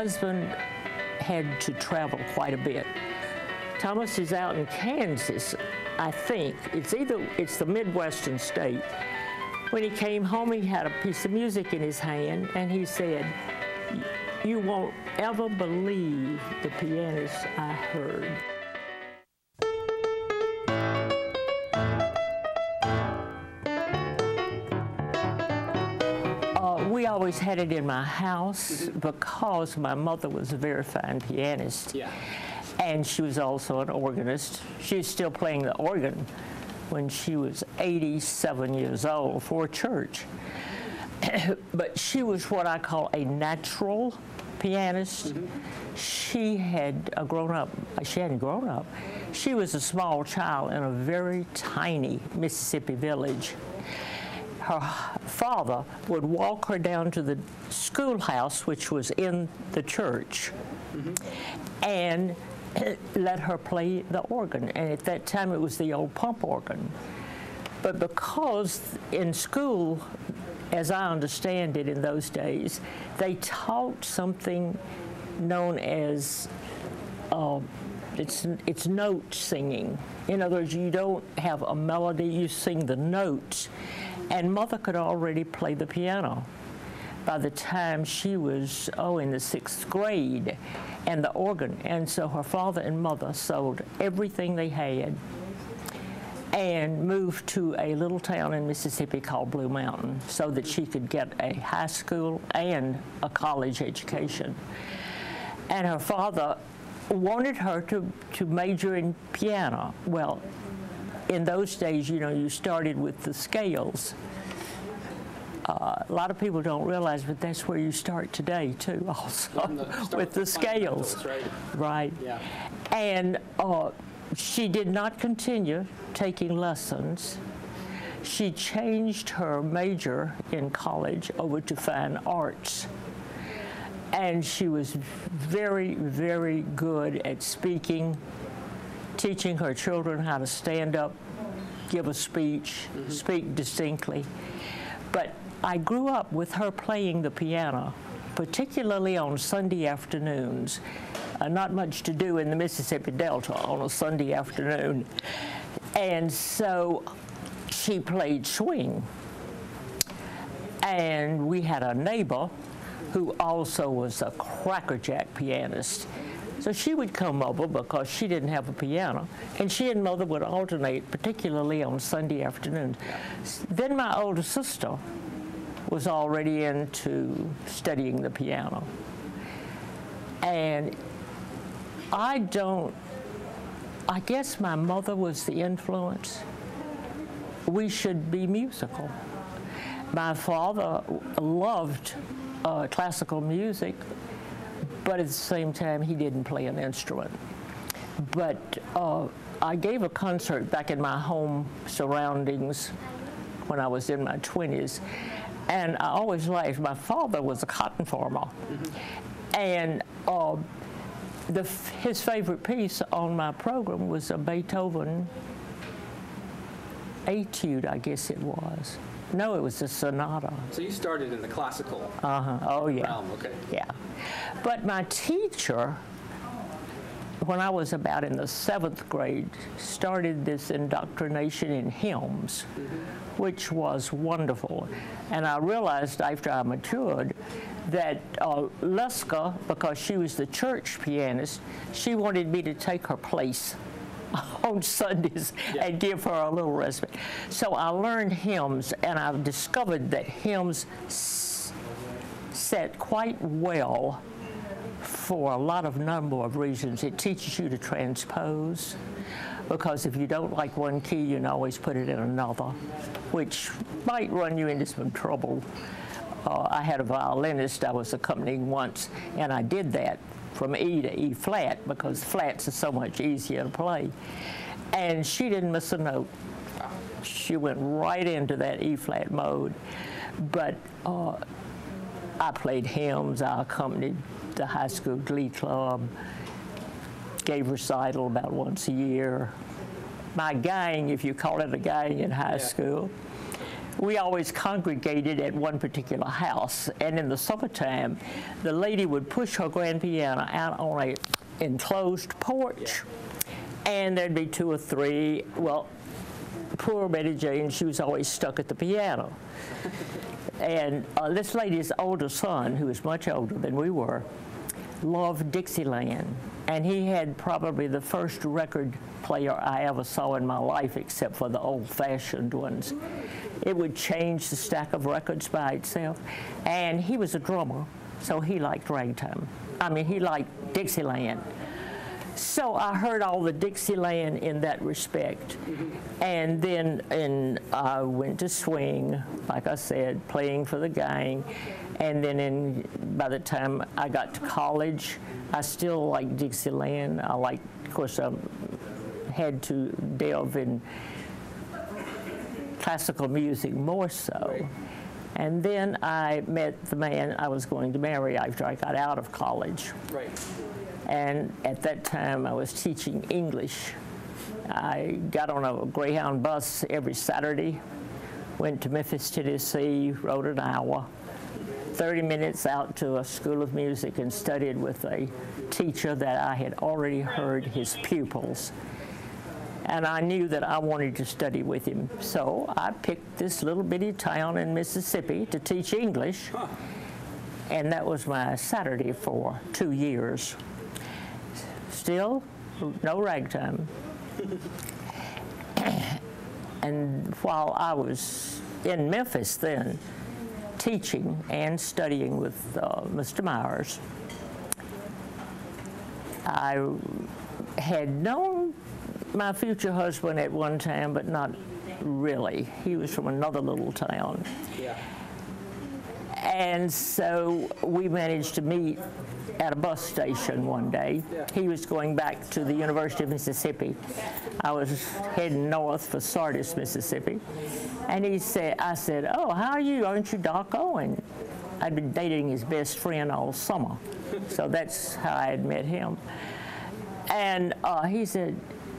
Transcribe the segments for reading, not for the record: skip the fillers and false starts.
husband had to travel quite a bit. Thomas is out in Kansas, I think. It's the Midwestern state. When he came home, he had a piece of music in his hand, and he said, "You won't ever believe the pianist I heard." We always had it in my house because my mother was a very fine pianist. Yeah. And she was also an organist. She was still playing the organ when she was 87 years old for a church. But she was what I call a natural pianist. She had grown up, she hadn't grown up. She was a small child in a very tiny Mississippi village. Her father would walk her down to the schoolhouse, which was in the church, and let her play the organ. And at that time, it was the old pump organ. But because in school, as I understand it in those days, they taught something known as, it's note singing. In other words, you don't have a melody, you sing the notes. And Mother could already play the piano by the time she was, in the 6th grade, and the organ. And so her father and mother sold everything they had and moved to a little town in Mississippi called Blue Mountain so that she could get a high school and a college education. And her father wanted her to major in piano. Well, in those days, you know, you started with the scales. A lot of people don't realize, but that's where you start today, too, also, with the scales. Right. Yeah. And she did not continue taking lessons. She changed her major in college over to fine arts. And she was very, very good at speaking, teaching her children how to stand up, give a speech, speak distinctly. But I grew up with her playing the piano, particularly on Sunday afternoons. Not much to do in the Mississippi Delta on a Sunday afternoon. And so she played swing. And we had a neighbor who also was a crackerjack pianist. So she would come over because she didn't have a piano, and she and Mother would alternate, particularly on Sunday afternoons. Then my older sister was already into studying the piano. And I guess my mother was the influence. We should be musical. My father loved classical music, but at the same time, he didn't play an instrument. But I gave a concert back in my home surroundings when I was in my 20s, and I always laughed. My father was a cotton farmer, and his favorite piece on my program was a Beethoven etude, I guess it was. No, it was a sonata. So you started in the classical Oh, yeah. realm, okay. Yeah. But my teacher, when I was about in the 7th grade, started this indoctrination in hymns, which was wonderful. And I realized after I matured that Leska, because she was the church pianist, she wanted me to take her place on Sundays and give her a little respite. So I learned hymns, and I've discovered that hymns set quite well for a number of reasons. It teaches you to transpose, because if you don't like one key, you can always put it in another, which might run you into some trouble. I had a violinist I was accompanying once, and I did that from E to E flat, because flats are so much easier to play. And she didn't miss a note. She went right into that E flat mode. But I played hymns, I accompanied the high school glee club, gave recital about once a year. My gang, if you call it a gang in high school, we always congregated at one particular house, and in the summertime, the lady would push her grand piano out on a enclosed porch, and there'd be 2 or 3. Well, poor Betty Jane, she was always stuck at the piano. And this lady's older son, who was much older than we were, loved Dixieland. And he had probably the first record player I ever saw in my life, except for the old-fashioned ones. It would change the stack of records by itself. And he was a drummer, so he liked ragtime. I mean, he liked Dixieland. So I heard all the Dixieland in that respect. And then I went to swing, like I said, playing for the gang. And then by the time I got to college, I still liked Dixieland. Of course, I had to delve in classical music more so. Right. And then I met the man I was going to marry after I got out of college. Right. And at that time, I was teaching English. I got on a Greyhound bus every Saturday, went to Memphis, Tennessee, rode an hour, 30 minutes out to a school of music, and studied with a teacher that I had already heard his pupils. And I knew that I wanted to study with him. So I picked this little bitty town in Mississippi to teach English. And that was my Saturday for 2 years. Still, no ragtime. And while I was in Memphis then, teaching and studying with Mr. Myers, I had known my future husband at one time, but not really. He was from another little town. Yeah. And so we managed to meet at a bus station one day. Yeah. He was going back to the University of Mississippi. I was heading north for Sardis, Mississippi. And I said, "Oh, how are you? Aren't you Doc Owens?" I'd been dating his best friend all summer. So that's how I had met him. And he said,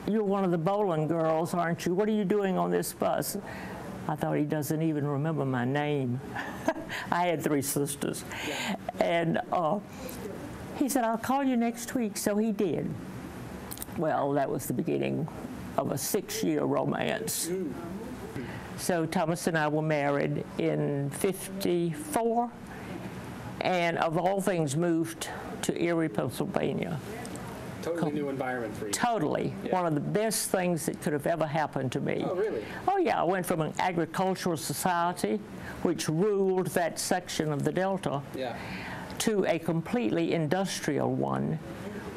"You're one of the Boland girls, aren't you? What are you doing on this bus?" I thought, he doesn't even remember my name. I had 3 sisters. And he said, "I'll call you next week." So he did. Well, that was the beginning of a 6-year romance. So Thomas and I were married in '54, and of all things moved to Erie, Pennsylvania. Totally new environment for you. Totally. Yeah. One of the best things that could have ever happened to me. Oh, really? Oh, yeah. I went from an agricultural society, which ruled that section of the Delta, Yeah. to a completely industrial one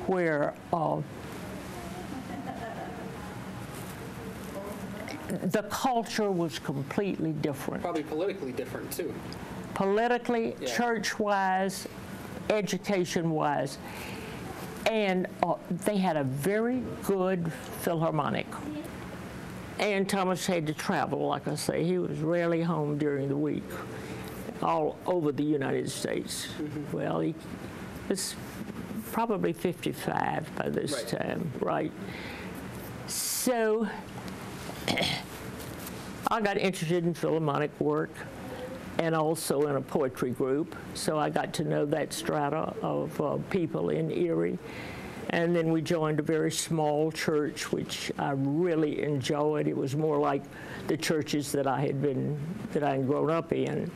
where the culture was completely different. Probably politically different, too. Politically, Yeah. church-wise, education-wise. And they had a very good Philharmonic. And Thomas had to travel, like I say. He was rarely home during the week, all over the United States. Mm-hmm. Well, he was probably 55 by this time, right? So I got interested in Philharmonic work and also in a poetry group. So I got to know that strata of people in Erie. And then we joined a very small church, which I really enjoyed. It was more like the churches that I had grown up in.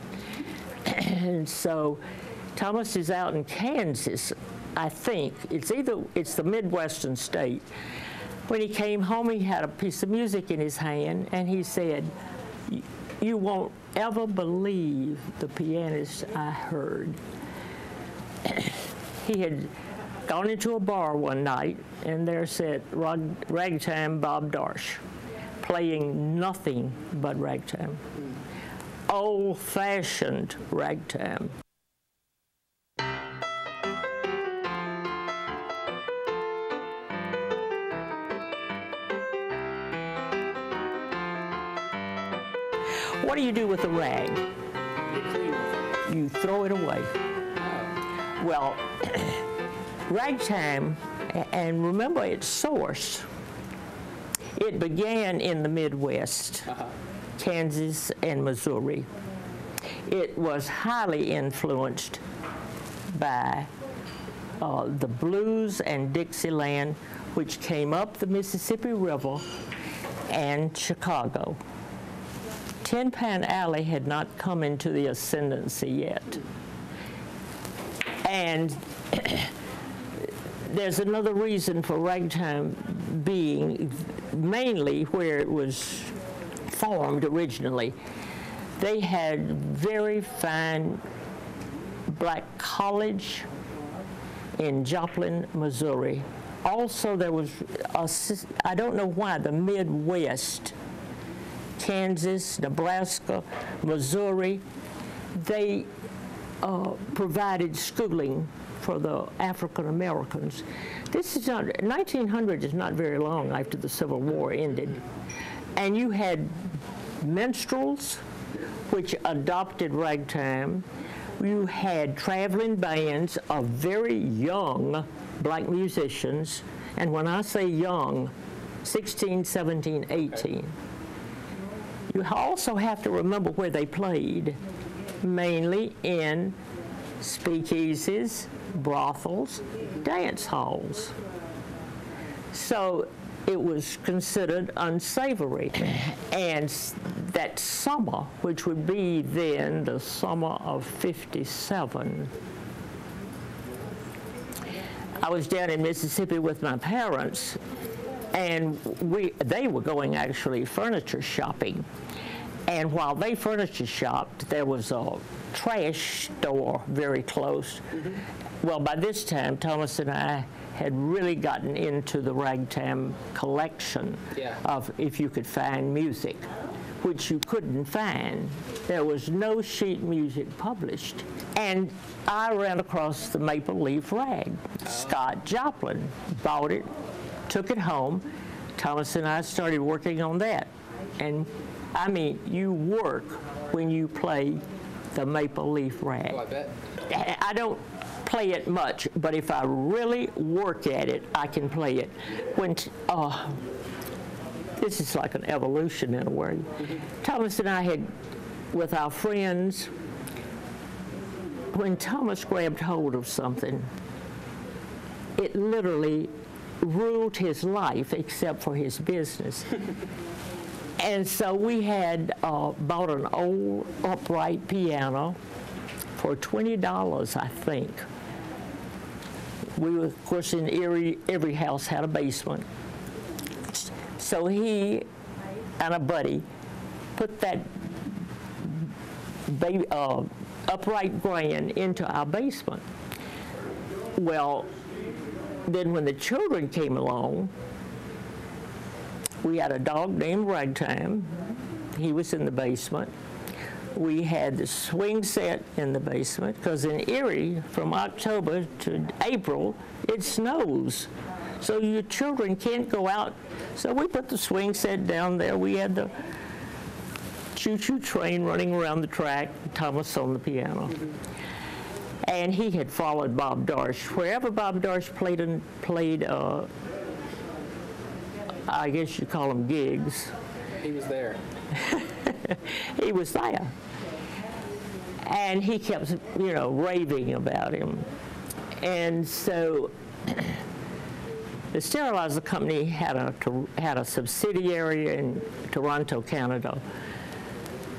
And so Thomas is out in Kansas, I think. It's the Midwestern state. When he came home, he had a piece of music in his hand, and he said, "You won't ever believe the pianist I heard." He had gone into a bar one night, and there sat ragtime Bob Darsh, playing nothing but ragtime. Old-fashioned ragtime. What do you do with a rag? You clean with it. You throw it away. Well, ragtime, and remember its source, it began in the Midwest. Kansas, and Missouri. It was highly influenced by the blues and Dixieland, which came up the Mississippi River and Chicago. Tin Pan Alley had not come into the ascendancy yet. And there's another reason for ragtime being mainly where it was formed originally. They had very fine black college in Joplin, Missouri. Also, there was, I don't know why, the Midwest, Kansas, Nebraska, Missouri, they provided schooling for the African Americans. This is not, 1900 is not very long after the Civil War ended. And you had minstrels, which adopted ragtime. You had traveling bands of very young black musicians, and when I say young, 16, 17, 18. You also have to remember where they played, mainly in speakeasies, brothels, dance halls. So it was considered unsavory. And that summer, which would be then the summer of '57, I was down in Mississippi with my parents, and they were going actually furniture shopping. And while they furniture shopped, there was a trash store very close. Mm-hmm. Well, by this time, Thomas and I had really gotten into the ragtime collection of if you could find music, which you couldn't find. There was no sheet music published. And I ran across the Maple Leaf Rag. Scott Joplin bought it, took it home. Thomas and I started working on that. And I mean, you work when you play the Maple Leaf Rag. Oh, I bet. I don't play it much, but if I really work at it, I can play it. When this is like an evolution in a way. Mm-hmm. Thomas and I had, with our friends, when Thomas grabbed hold of something, it literally ruled his life except for his business. And so we had bought an old upright piano for $20, I think. We were, of course, in Erie, every house had a basement. So he and a buddy put that upright grand into our basement. Well, then when the children came along, we had a dog named Ragtime. He was in the basement. We had the swing set in the basement, because in Erie, from October to April, it snows. So your children can't go out. So we put the swing set down there. We had the choo-choo train running around the track, Thomas on the piano. Mm-hmm. And he had followed Bob Darsh. Wherever Bob Darsh played I guess you call them gigs. He was there. He was there. And he kept, raving about him. And so the sterilizer company had a subsidiary in Toronto, Canada.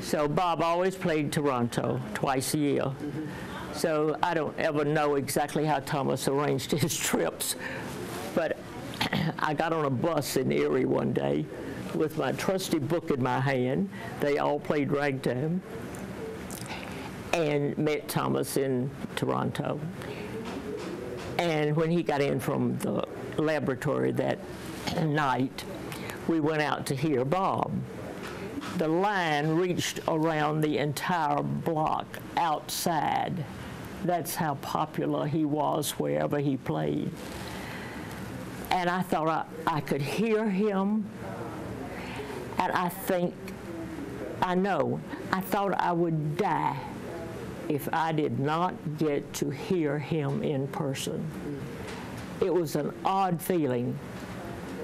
So Bob always played Toronto twice a year. Mm-hmm. So I don't ever know exactly how Thomas arranged his trips, but I got on a bus in Erie one day with my trusty book in my hand. They all played ragtime, and met Thomas in Toronto. And when he got in from the laboratory that night, we went out to hear Bob. The line reached around the entire block outside. That's how popular he was wherever he played. And I thought I could hear him, and I thought I would die if I did not get to hear him in person. It was an odd feeling.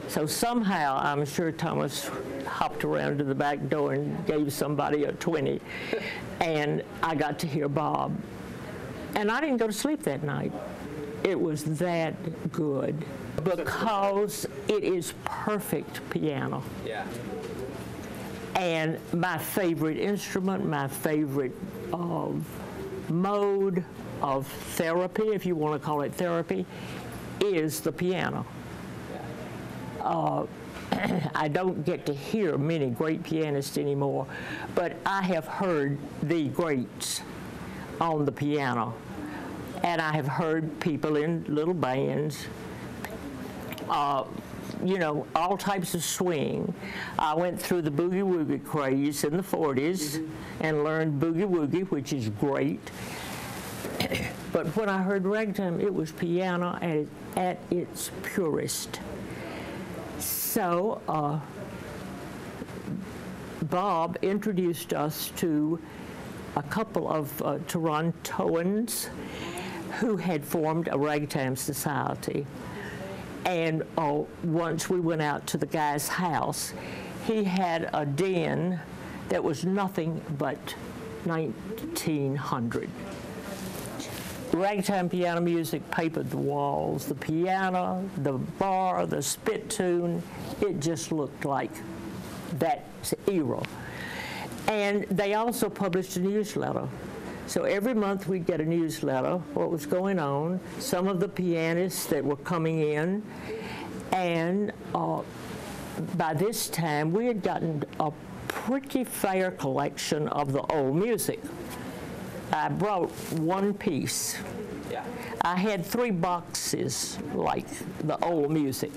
So somehow, I'm sure Thomas hopped around to the back door and gave somebody a 20, and I got to hear Bob. And I didn't go to sleep that night. It was that good because it is perfect piano. Yeah. And my favorite instrument, my favorite mode of therapy, if you want to call it therapy, is the piano. I don't get to hear many great pianists anymore, but I have heard the greats on the piano. And I have heard people in little bands, you know, all types of swing. I went through the boogie-woogie craze in the 40s and learned boogie-woogie, which is great. But when I heard ragtime, it was piano at its purest. So Bob introduced us to a couple of Torontoans who had formed a ragtime society. And once we went out to the guy's house, he had a den that was nothing but 1900. Ragtime piano music papered the walls, the piano, the bar, the spittoon. It just looked like that era. And they also published a newsletter. So every month we'd get a newsletter, what was going on, some of the pianists that were coming in, and by this time we had gotten a pretty fair collection of the old music. I brought one piece. Yeah. I had 3 boxes like the old music.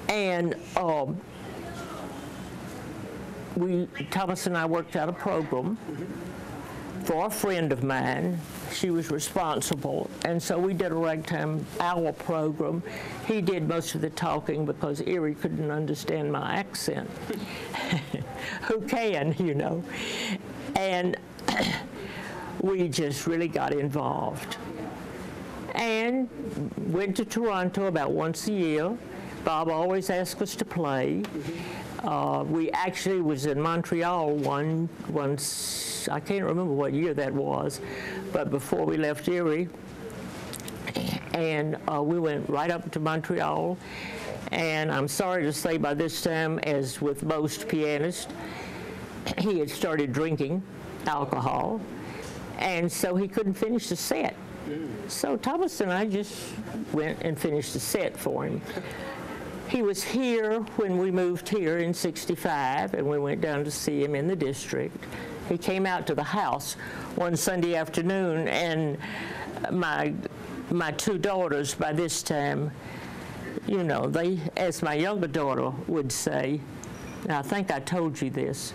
And Thomas and I worked out a program for a friend of mine. She was responsible, and so we did a ragtime hour program. He did most of the talking because Erie couldn't understand my accent. Who can, you know? And we just really got involved. And went to Toronto about once a year. Bob always asked us to play. We actually was in Montreal once, I can't remember what year that was, but before we left Erie. And we went right up to Montreal. And I'm sorry to say by this time, as with most pianists, he had started drinking alcohol, and so he couldn't finish the set. So Thomas and I just went and finished the set for him. He was here when we moved here in '65, and we went down to see him in the district. He came out to the house one Sunday afternoon, and my 2 daughters by this time, you know, they, as my younger daughter would say, and I think I told you this,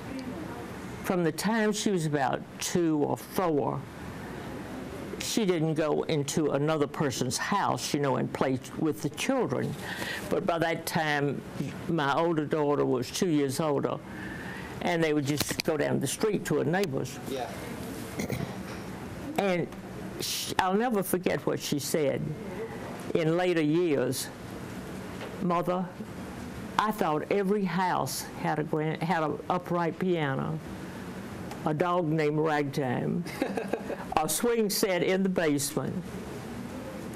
from the time she was about 2 or 4, she didn't go into another person's house, you know, and play with the children. But by that time, my older daughter was 2 years older, and they would just go down the street to a neighbor's. Yeah. And I'll never forget what she said in later years. Mother, I thought every house had an upright piano, a dog named Ragtime, a swing set in the basement.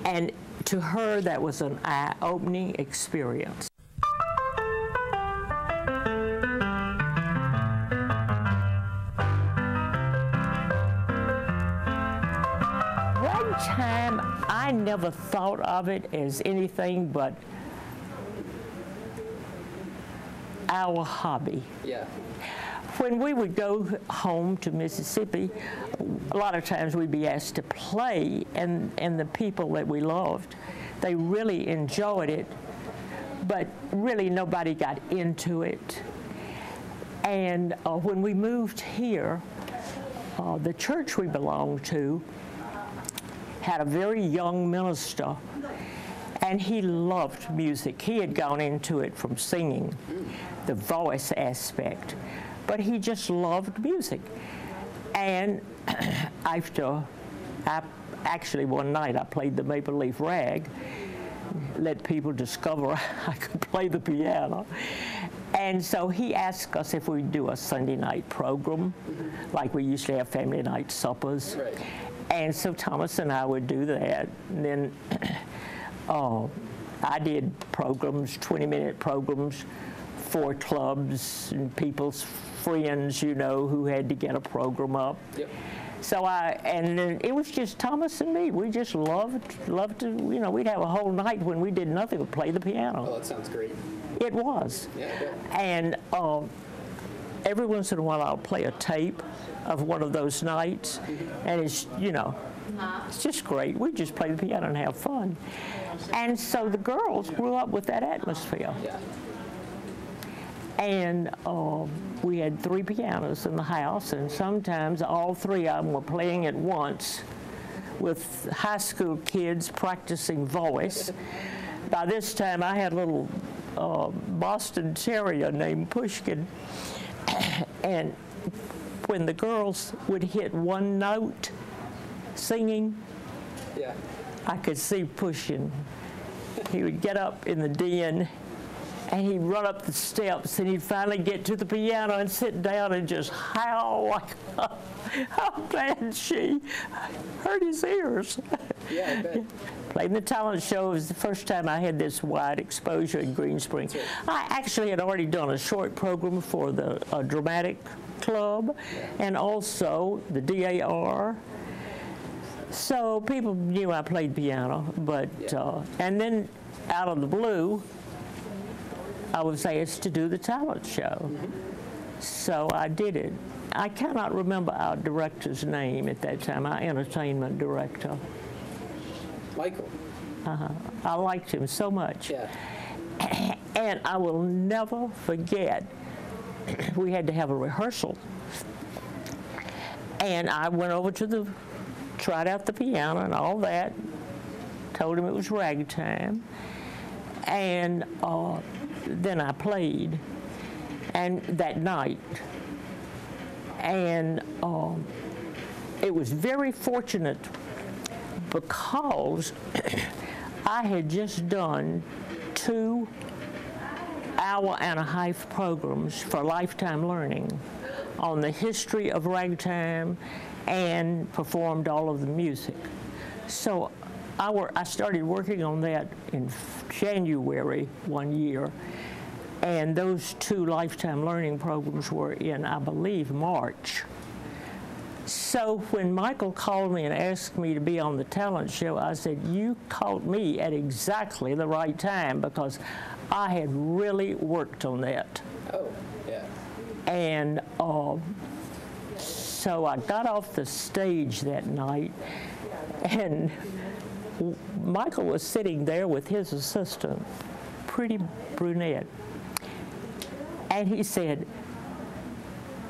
And to her, that was an eye-opening experience. Ragtime, I never thought of it as anything but our hobby. Yeah. When we would go home to Mississippi, a lot of times we'd be asked to play, and the people that we loved, they really enjoyed it, but really nobody got into it. And when we moved here, the church we belonged to had a very young minister, and he loved music. He had gone into it from singing, the voice aspect. But he just loved music. And actually one night I played the Maple Leaf Rag. let people discover I could play the piano. And so he asked us if we'd do a Sunday night program, like we used to have family night suppers. Right. And so Thomas and I would do that. And then I did programs, 20-minute programs for clubs and people's friends, you know, who had to get a program up. Yep. So and then it was just Thomas and me. We just loved to, you know, we'd have a whole night when we did nothing but play the piano. Oh, that sounds great. It was. Yeah, I bet. And every once in a while I'll play a tape of one of those nights, and it's, you know, it's just great. We just play the piano and have fun. And so the girls grew up with that atmosphere. Yeah. And we had 3 pianos in the house, and sometimes all 3 of them were playing at once with high school kids practicing voice. By this time, I had a little Boston Terrier named Pushkin, and when the girls would hit one note singing, Yeah. I could see Pushkin. He would get up in the den, and he'd run up the steps, and he'd finally get to the piano and sit down and just howl like, how bad she hurt his ears. Yeah, I bet. Playing the talent show was the first time I had this wide exposure in Green Spring. I actually had already done a short program for the dramatic club and also the DAR. So people knew I played piano, but, and then out of the blue, I was asked to do the talent show. So I did it. I cannot remember our director's name at that time, our entertainment director. Michael. I liked him so much. Yeah. And I will never forget, we had to have a rehearsal. And I went over to tried out the piano and all that, told him it was ragtime. And then I played, and that night. And it was very fortunate because I had just done 2 hour-and-a-half programs for Lifetime Learning on the history of ragtime and performed all of the music. So I started working on that in January one year, and those 2 Lifetime Learning programs were in, I believe, March. So when Michael called me and asked me to be on the talent show, I said, you caught me at exactly the right time because I had really worked on that. Oh, yeah. And so I got off the stage that night, and Michael was sitting there with his assistant, pretty brunette, and he said,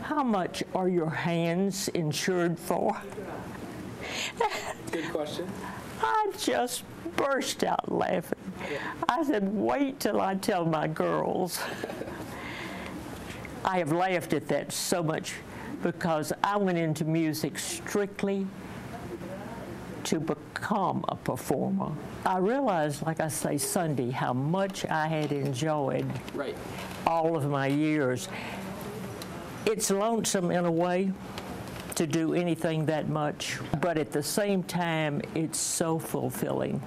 how much are your hands insured for? Good question. I just burst out laughing. I said, wait till I tell my girls. I have laughed at that so much because I went into music strictly to become a performer. I realized, like I say, Sunday, how much I had enjoyed all of my years. It's lonesome in a way to do anything that much, but at the same time, it's so fulfilling.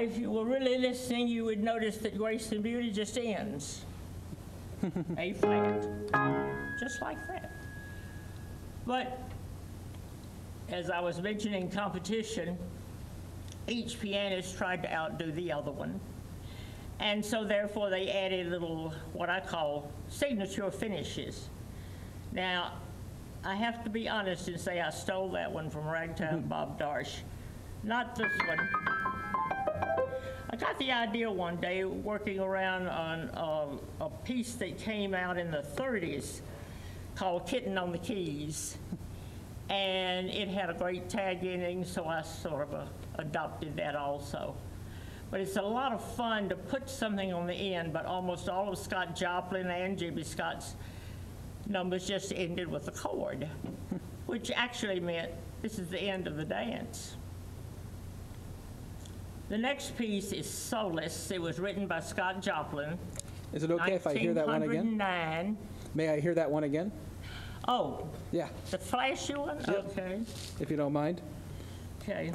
if you were really listening, you would notice that Grace and Beauty just ends. A flat, just like that. But as I was mentioning competition, each pianist tried to outdo the other one. And so therefore they added little, what I call signature finishes. Now, I have to be honest and say I stole that one from Ragtime Bob Darsh. Not this one. I got the idea one day working around on a piece that came out in the 30s called Kitten on the Keys. And it had a great tag ending, so I sort of adopted that also. But it's a lot of fun to put something on the end, but almost all of Scott Joplin and Jimmy Scott's numbers just ended with a chord, which actually meant this is the end of the dance. The next piece is Solace. It was written by Scott Joplin. Is it okay if I hear that one again? 1909. May I hear that one again? Oh, Yeah, the flashy one? Yep. Okay. if you don't mind. Okay.